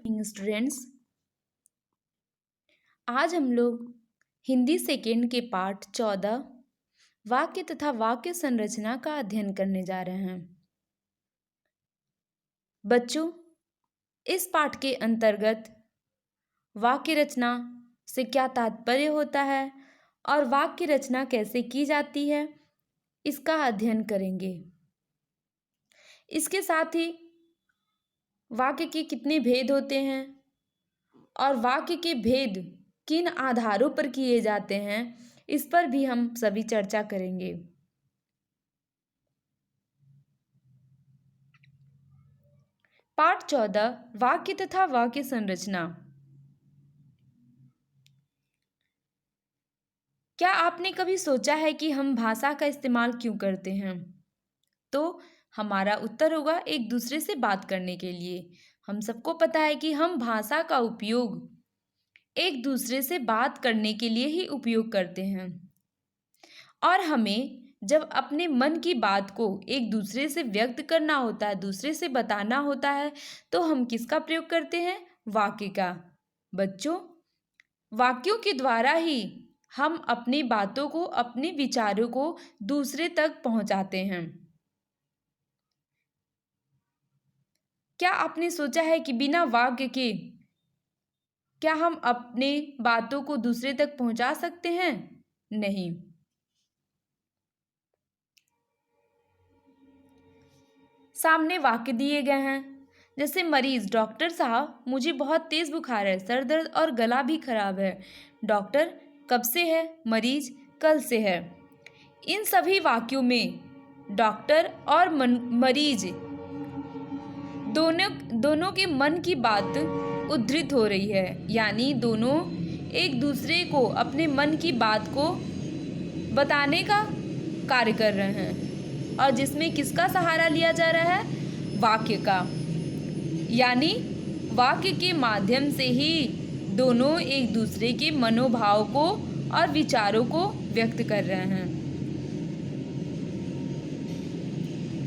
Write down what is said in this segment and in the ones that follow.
Evening students. आज हम लोग हिंदी सेकेंड के पाठ 14 वाक्य तथा वाक्य संरचना का अध्ययन करने जा रहे हैं। बच्चों, इस पाठ के अंतर्गत वाक्य रचना से क्या तात्पर्य होता है और वाक्य रचना कैसे की जाती है, इसका अध्ययन करेंगे। इसके साथ ही वाक्य के कितने भेद होते हैं और वाक्य के भेद किन आधारों पर किए जाते हैं, इस पर भी हम सभी चर्चा करेंगे। पाठ 14 वाक्य तथा वाक्य संरचना। क्या आपने कभी सोचा है कि हम भाषा का इस्तेमाल क्यों करते हैं? तो हमारा उत्तर होगा एक दूसरे से बात करने के लिए। हम सबको पता है कि हम भाषा का उपयोग एक दूसरे से बात करने के लिए ही उपयोग करते हैं और हमें जब अपने मन की बात को एक दूसरे से व्यक्त करना होता है, दूसरे से बताना होता है, तो हम किसका प्रयोग करते हैं? वाक्य का। बच्चों, वाक्यों के द्वारा ही हम अपनी बातों को, अपने विचारों को दूसरे तक पहुंचाते हैं। क्या आपने सोचा है कि बिना वाक्य के क्या हम अपने बातों को दूसरे तक पहुंचा सकते हैं? नहीं। सामने वाक्य दिए गए हैं, जैसे मरीज, डॉक्टर साहब मुझे बहुत तेज बुखार है, सर दर्द और गला भी खराब है। डॉक्टर कब से है? मरीज कल से है। इन सभी वाक्यों में डॉक्टर और मरीज दोनों के मन की बात उद्धृत हो रही है, यानी दोनों एक दूसरे को अपने मन की बात को बताने का कार्य कर रहे हैं और जिसमें किसका सहारा लिया जा रहा है? वाक्य का। यानी वाक्य के माध्यम से ही दोनों एक दूसरे के मनोभाव को और विचारों को व्यक्त कर रहे हैं।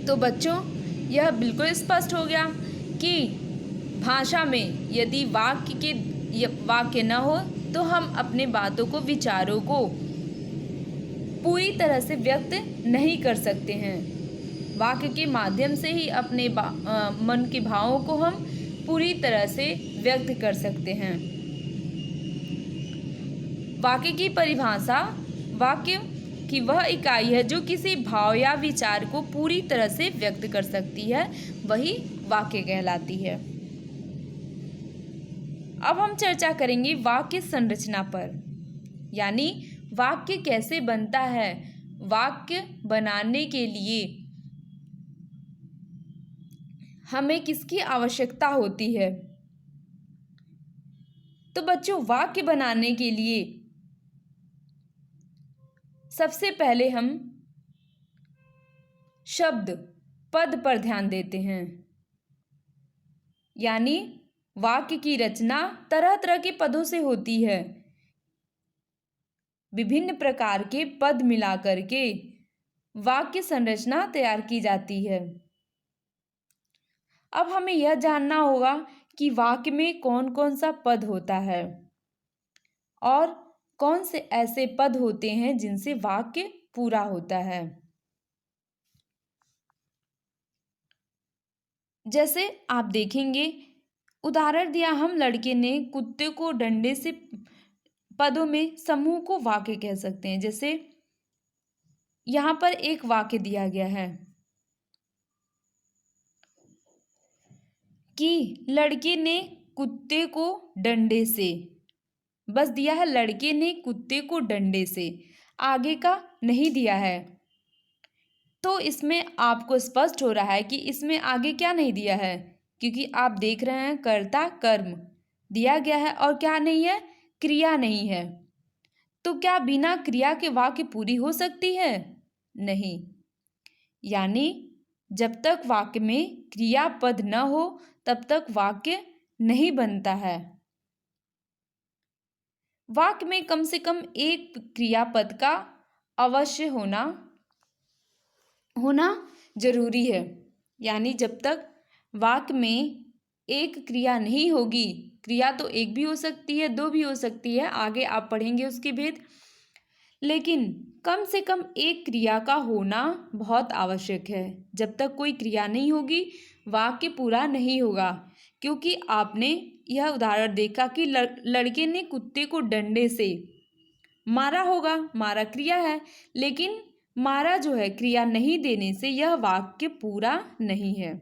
तो बच्चों, यह बिल्कुल स्पष्ट हो गया कि भाषा में यदि वाक्य न हो तो हम अपने बातों को, विचारों को पूरी तरह से व्यक्त नहीं कर सकते हैं। वाक्य के माध्यम से ही अपने मन के भावों को हम पूरी तरह से व्यक्त कर सकते हैं। वाक्य की परिभाषा: वाक्य कि वह इकाई है जो किसी भाव या विचार को पूरी तरह से व्यक्त कर सकती है, वही वाक्य कहलाती है। अब हम चर्चा करेंगे वाक्य संरचना पर, यानी वाक्य कैसे बनता है। वाक्य बनाने के लिए हमें किसकी आवश्यकता होती है? तो बच्चों, वाक्य बनाने के लिए सबसे पहले हम शब्द, पद पर ध्यान देते हैं। यानी वाक्य की रचना तरह तरह के पदों से होती है। विभिन्न प्रकार के पद मिलाकर के वाक्य संरचना तैयार की जाती है। अब हमें यह जानना होगा कि वाक्य में कौन कौन सा पद होता है और कौन से ऐसे पद होते हैं जिनसे वाक्य पूरा होता है। जैसे आप देखेंगे, उदाहरण दिया, हम लड़के ने कुत्ते को डंडे से, पदों में समूह को वाक्य कह सकते हैं। जैसे यहाँ पर एक वाक्य दिया गया है कि लड़के ने कुत्ते को डंडे से, बस दिया है लड़के ने कुत्ते को डंडे से, आगे का नहीं दिया है। तो इसमें आपको स्पष्ट हो रहा है कि इसमें आगे क्या नहीं दिया है, क्योंकि आप देख रहे हैं कर्ता कर्म दिया गया है और क्या नहीं है? क्रिया नहीं है। तो क्या बिना क्रिया के वाक्य पूरी हो सकती है? नहीं। यानी जब तक वाक्य में क्रियापद न हो तब तक वाक्य नहीं बनता है। वाक्य में कम से कम एक क्रियापद का अवश्य होना जरूरी है। यानी जब तक वाक्य में एक क्रिया नहीं होगी। क्रिया तो एक भी हो सकती है, दो भी हो सकती है, आगे आप पढ़ेंगे उसके भेद। लेकिन कम से कम एक क्रिया का होना बहुत आवश्यक है। जब तक कोई क्रिया नहीं होगी वाक्य पूरा नहीं होगा। क्योंकि आपने यह उदाहरण देखा कि लड़के ने कुत्ते को डंडे से मारा होगा, मारा क्रिया है, लेकिन मारा जो है क्रिया नहीं देने से यह वाक्य पूरा नहीं है।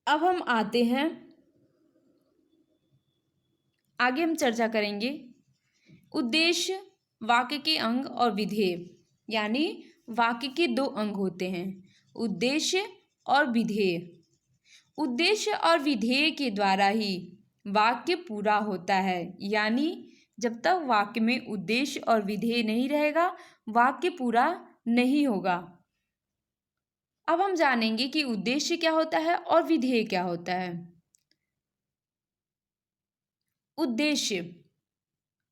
अब हम आते हैं, आगे हम चर्चा करेंगे उद्देश्य, वाक्य के अंग और विधेय। यानी वाक्य के दो अंग होते हैं, उद्देश्य और विधेय। उद्देश्य और विधेय के द्वारा ही वाक्य पूरा होता है। यानी जब तक वाक्य में उद्देश्य और विधेय नहीं रहेगा वाक्य पूरा नहीं होगा। अब हम जानेंगे कि उद्देश्य क्या होता है और विधेय क्या होता है। उद्देश्य,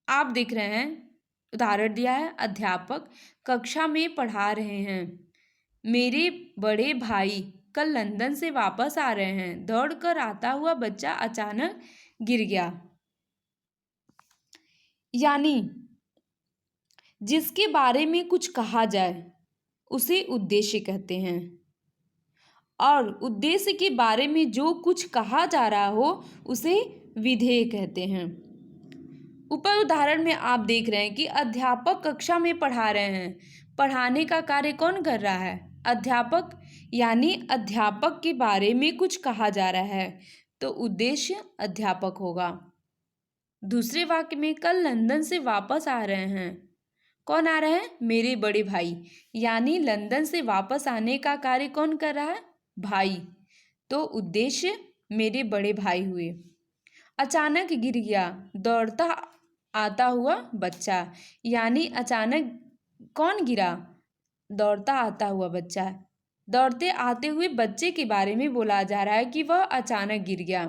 आप देख रहे हैं उदाहरण दिया है, अध्यापक कक्षा में पढ़ा रहे हैं। मेरे बड़े भाई कल लंदन से वापस आ रहे हैं। दौड़कर आता हुआ बच्चा अचानक गिर गया। यानी जिसके बारे में कुछ कहा जाए उसे उद्देश्य कहते हैं, और उद्देश्य के बारे में जो कुछ कहा जा रहा हो उसे विधेय कहते हैं। ऊपर उदाहरण में आप देख रहे हैं कि अध्यापक कक्षा में पढ़ा रहे हैं। पढ़ाने का कार्य कौन कर रहा है? अध्यापक। यानी अध्यापक के बारे में कुछ कहा जा रहा है तो उद्देश्य अध्यापक होगा। दूसरे वाक्य में कल लंदन से वापस आ रहे हैं। कौन आ रहे हैं? मेरे बड़े भाई। यानी लंदन से वापस आने का कार्य कौन कर रहा है? भाई। तो उद्देश्य मेरे बड़े भाई हुए। अचानक गिर गया, दौड़ता आता हुआ बच्चा। यानी अचानक कौन गिरा? दौड़ता आता हुआ बच्चा। दौड़ते आते हुए बच्चे के बारे में बोला जा रहा है कि वह अचानक गिर गया।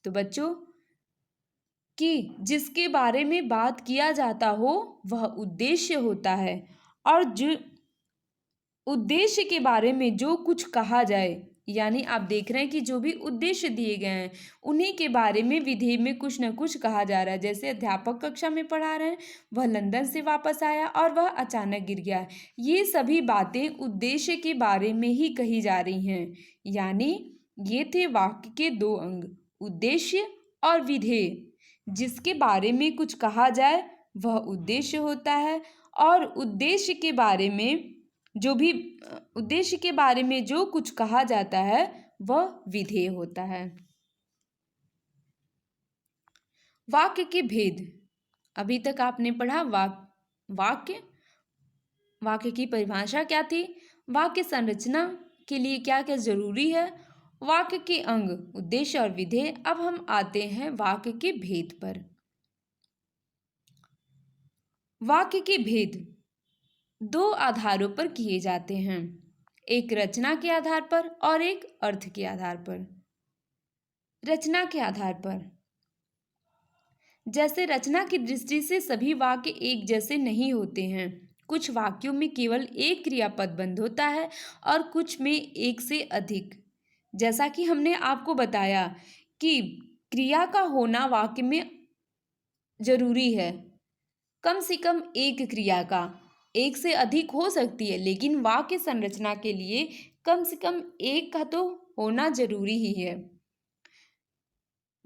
तो बच्चों कि जिसके बारे में बात किया जाता हो वह उद्देश्य होता है, और जो उद्देश्य के बारे में जो कुछ कहा जाए, यानी आप देख रहे हैं कि जो भी उद्देश्य दिए गए हैं उन्हीं के बारे में विधेय में कुछ न कुछ कहा जा रहा है। जैसे अध्यापक कक्षा में पढ़ा रहे हैं, वह लंदन से वापस आया और वह अचानक गिर गया। ये सभी बातें उद्देश्य के बारे में ही कही जा रही हैं। यानी ये थे वाक्य के दो अंग, उद्देश्य और विधेय। जिसके बारे में कुछ कहा जाए वह उद्देश्य होता है, और उद्देश्य के बारे में जो कुछ कहा जाता है वह विधेय होता है। वाक्य के भेद। अभी तक आपने पढ़ा वाक्य की परिभाषा क्या थी, वाक्य संरचना के लिए क्या क्या जरूरी है, वाक्य के अंग, उद्देश्य और विधेय। अब हम आते हैं वाक्य के भेद पर। वाक्य के भेद दो आधारों पर किए जाते हैं, एक रचना के आधार पर और एक अर्थ के आधार पर। रचना के आधार पर, जैसे रचना की दृष्टि से सभी वाक्य एक जैसे नहीं होते हैं। कुछ वाक्यों में केवल एक क्रियापद बंद होता है और कुछ में एक से अधिक। जैसा कि हमने आपको बताया कि क्रिया का होना वाक्य में जरूरी है। कम से कम एक क्रिया का, एक से अधिक हो सकती है, लेकिन वाक्य संरचना के लिए कम से कम एक का तो होना जरूरी ही है।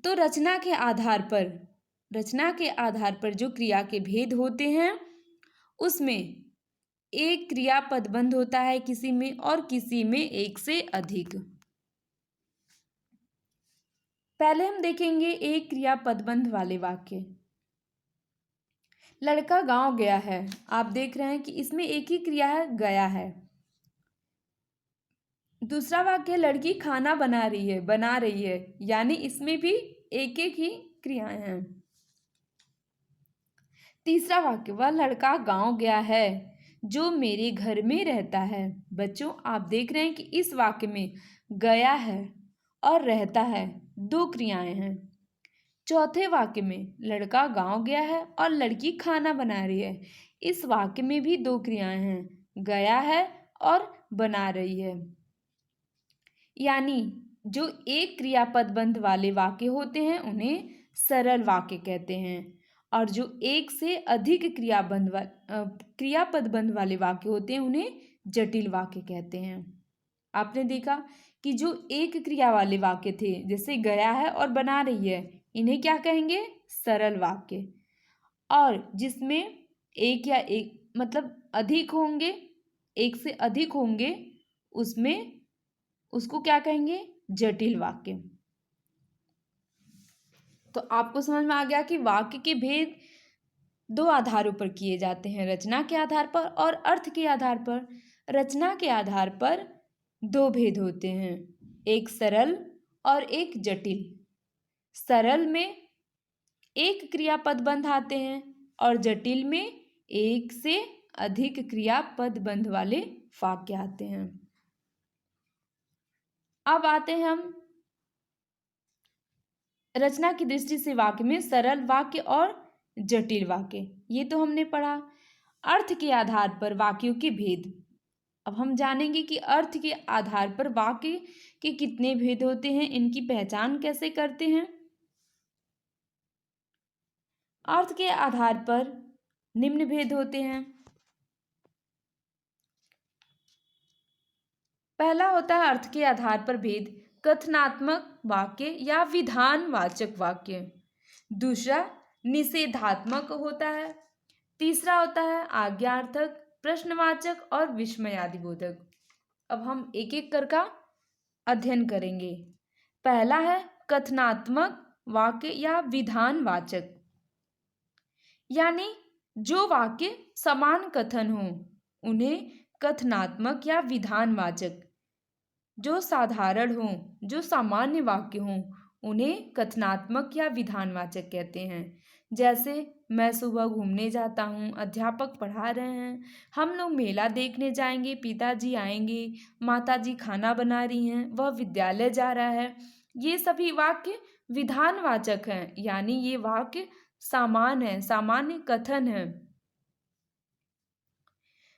तो रचना के आधार पर जो क्रिया के भेद होते हैं उसमें एक क्रिया पदबंध होता है किसी में और किसी में एक से अधिक। पहले हम देखेंगे एक क्रिया पदबंध वाले वाक्य। लड़का गांव गया है। आप देख रहे हैं कि इसमें एक ही क्रिया है, गया है। दूसरा वाक्य लड़की खाना बना रही है, यानी इसमें भी एक एक ही क्रियाएं हैं। तीसरा वाक्य वह लड़का गांव गया है जो मेरे घर में रहता है। बच्चों आप देख रहे हैं कि इस वाक्य में गया है और रहता है दो क्रियाएं हैं। चौथे वाक्य में लड़का गांव गया है और लड़की खाना बना रही है। इस वाक्य में भी दो क्रियाएं हैं, गया है और बना रही है। यानी जो एक क्रियापद बंध वाले वाक्य होते हैं उन्हें सरल वाक्य कहते हैं, और जो एक से अधिक क्रियापद बंध वाले वाक्य होते हैं उन्हें जटिल वाक्य कहते हैं। आपने देखा कि जो एक क्रिया वाले वाक्य थे, जैसे गया है और बना रही है, इन्हें क्या कहेंगे? सरल वाक्य। और जिसमें एक या एक मतलब अधिक होंगे, एक से अधिक होंगे, उसको क्या कहेंगे? जटिल वाक्य। तो आपको समझ में आ गया कि वाक्य के भेद दो आधारों पर किए जाते हैं, रचना के आधार पर और अर्थ के आधार पर। रचना के आधार पर दो भेद होते हैं, एक सरल और एक जटिल। सरल में एक क्रियापद बंध आते हैं और जटिल में एक से अधिक क्रियापद बंध वाले वाक्य आते हैं। अब आते हैं हम रचना की दृष्टि से वाक्य में सरल वाक्य और जटिल वाक्य। ये तो हमने पढ़ा। अर्थ के आधार पर वाक्यों के भेद। अब हम जानेंगे कि अर्थ के आधार पर वाक्य के कितने भेद होते हैं, इनकी पहचान कैसे करते हैं। अर्थ के आधार पर निम्न भेद होते हैं। पहला होता है अर्थ के आधार पर भेद, कथनात्मक वाक्य या विधानवाचक वाक्य। दूसरा निषेधात्मक होता है। तीसरा होता है आज्ञार्थक, प्रश्नवाचक और विस्मयादिबोधक। अब हम एक एक कर का अध्ययन करेंगे। पहला है कथनात्मक वाक्य या विधानवाचक, यानी जो वाक्य समान कथन हो उन्हें कथनात्मक या विधानवाचक, जो साधारण हो, जो सामान्य वाक्य हो उन्हें कथनात्मक या विधानवाचक कहते हैं। जैसे मैं सुबह घूमने जाता हूँ, अध्यापक पढ़ा रहे हैं, हम लोग मेला देखने जाएंगे, पिताजी आएंगे, माताजी खाना बना रही हैं, वह विद्यालय जा रहा है। ये सभी वाक्य विधानवाचक हैं, यानी ये वाक्य सामान्य है, सामान्य कथन है।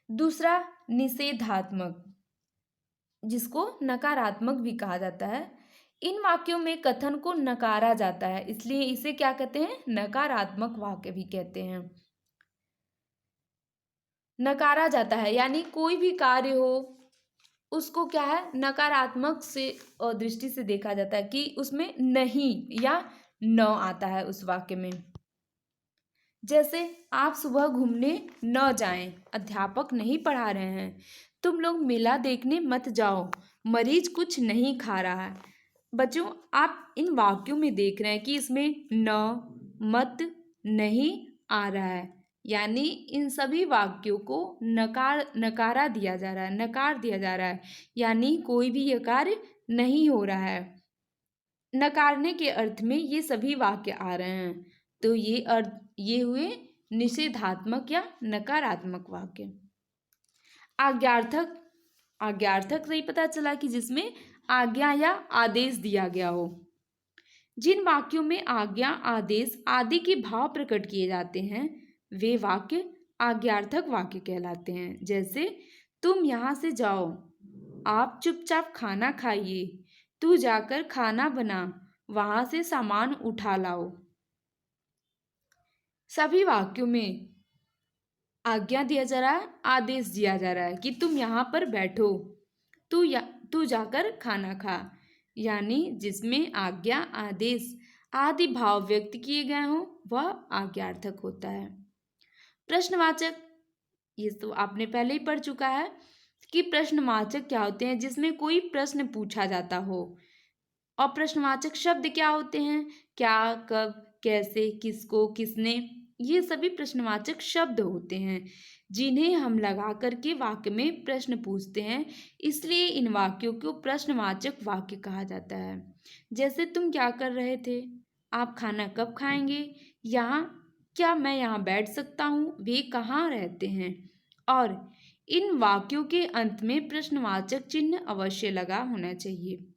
दूसरा निषेधात्मक, जिसको नकारात्मक भी कहा जाता है। इन वाक्यों में कथन को नकारा जाता है, इसलिए इसे क्या कहते हैं? नकारात्मक वाक्य भी कहते हैं। नकारा जाता है यानी कोई भी कार्य हो उसको क्या है? नकारात्मक से दृष्टि से देखा जाता है कि उसमें नहीं या न आता है उस वाक्य में। जैसे आप सुबह घूमने न जाएं, अध्यापक नहीं पढ़ा रहे हैं, तुम लोग मेला देखने मत जाओ, मरीज कुछ नहीं खा रहा है। बच्चों, आप इन वाक्यों में देख रहे हैं कि इसमें न, मत, नहीं आ रहा है, यानी इन सभी वाक्यों को नकारा दिया जा रहा है, नकार दिया जा रहा है, यानी कोई भी यह कार्य नहीं हो रहा है। नकारने के अर्थ में ये सभी वाक्य आ रहे हैं, तो ये हुए निषेधात्मक या नकारात्मक वाक्य। आज्ञार्थक से ही पता चला कि जिसमें आज्ञा या आदेश दिया गया हो। जिन वाक्यों में आज्ञा, आदेश आदि के भाव प्रकट किए जाते हैं वे वाक्य आज्ञार्थक वाक्य कहलाते हैं। जैसे तुम यहाँ से जाओ, आप चुपचाप खाना खाइए, तू जाकर खाना बना, वहां से सामान उठा लाओ। सभी वाक्यों में आज्ञा दिया जा रहा है, आदेश दिया जा रहा है कि तुम यहाँ पर बैठो, तू जाकर खाना खा, यानी जिसमें आज्ञा, आदेश आदि भाव व्यक्त किए गए हों वह आज्ञार्थक होता है। प्रश्नवाचक, ये तो आपने पहले ही पढ़ चुका है कि प्रश्नवाचक क्या होते हैं? जिसमें कोई प्रश्न पूछा जाता हो। और प्रश्नवाचक शब्द क्या होते हैं? क्या, कब, कैसे, किसको, किसने, ये सभी प्रश्नवाचक शब्द होते हैं जिन्हें हम लगा करके वाक्य में प्रश्न पूछते हैं, इसलिए इन वाक्यों को प्रश्नवाचक वाक्य कहा जाता है। जैसे तुम क्या कर रहे थे, आप खाना कब खाएंगे, क्या मैं यहाँ बैठ सकता हूँ, वे कहाँ रहते हैं। और इन वाक्यों के अंत में प्रश्नवाचक चिन्ह अवश्य लगा होना चाहिए।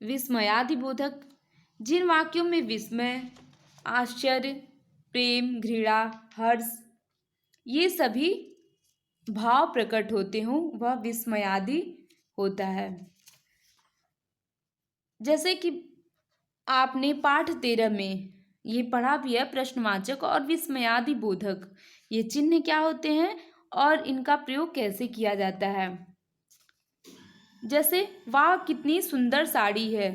विस्मयादिबोधक, जिन वाक्यों में विस्मय, आश्चर्य, प्रेम, घृणा, हर्ष ये सभी भाव प्रकट होते हों वह विस्मयादि होता है। जैसे कि आपने पाठ 13 में ये पढ़ा भी है, प्रश्नवाचक और विस्मयादि बोधक ये चिन्ह क्या होते हैं और इनका प्रयोग कैसे किया जाता है। जैसे वाह कितनी सुंदर साड़ी है,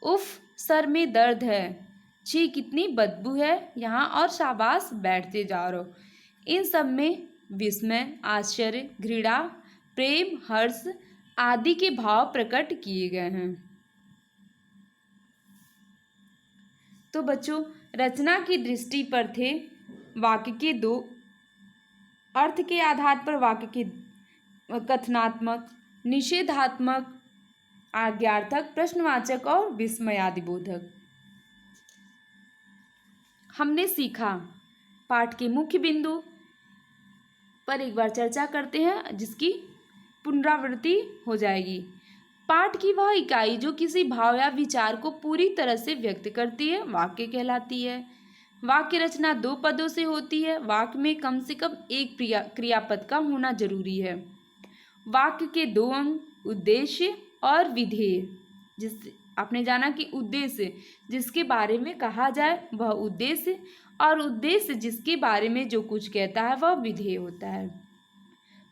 उफ सर में दर्द है, छी कितनी बदबू है यहाँ, और शाबाश बैठते जा रहो। इन सब में विस्मय, आश्चर्य, घृणा, प्रेम, हर्ष आदि के भाव प्रकट किए गए हैं। तो बच्चों, रचना की दृष्टि पर थे वाक्य के दो अर्थ के आधार पर वाक्य के कथनात्मक, निषेधात्मक, आज्ञार्थक, प्रश्नवाचक और विस्मयादिबोधक। हमने सीखा पाठ के मुख्य बिंदु पर एक बार चर्चा करते हैं जिसकी पुनरावृत्ति हो जाएगी। पाठ की वह इकाई जो किसी भाव या विचार को पूरी तरह से व्यक्त करती है वाक्य कहलाती है। वाक्य रचना दो पदों से होती है। वाक्य में कम से कम एक क्रियापद का होना जरूरी है। वाक्य के दो अंग, उद्देश्य और विधेय। जिस आपने जाना कि उद्देश्य जिसके बारे में कहा जाए वह उद्देश्य, और उद्देश्य जिसके बारे में जो कुछ कहता है वह विधेय होता है।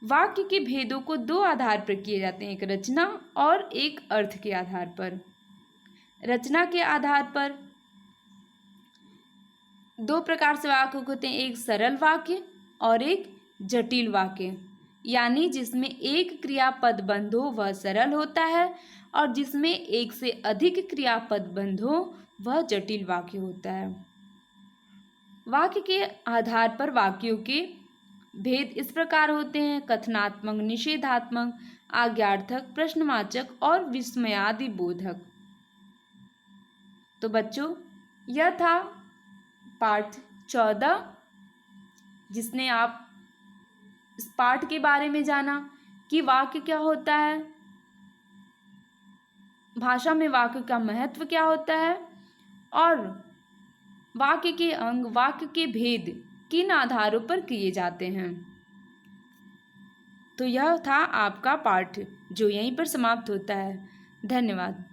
वाक्य के भेदों को दो आधार पर किए जाते हैं, एक रचना और एक अर्थ के आधार पर। रचना के आधार पर दो प्रकार से वाक्य होते हैं, एक सरल वाक्य और एक जटिल वाक्य। यानी जिसमें एक क्रियापद बंध हो वह सरल होता है, और जिसमें एक से अधिक क्रियापद बंध हो वह जटिल वाक्य होता है। वाक्य के आधार पर वाक्यों के भेद इस प्रकार होते हैं, कथनात्मक, निषेधात्मक, आज्ञार्थक, प्रश्नवाचक और विस्मयादि बोधक। तो बच्चों, यह था पाठ 14, जिसने आप इस पाठ के बारे में जाना कि वाक्य क्या होता है, भाषा में वाक्य का महत्व क्या होता है, और वाक्य के अंग, वाक्य के भेद किन आधारों पर किए जाते हैं। तो यह था आपका पाठ जो यहीं पर समाप्त होता है। धन्यवाद।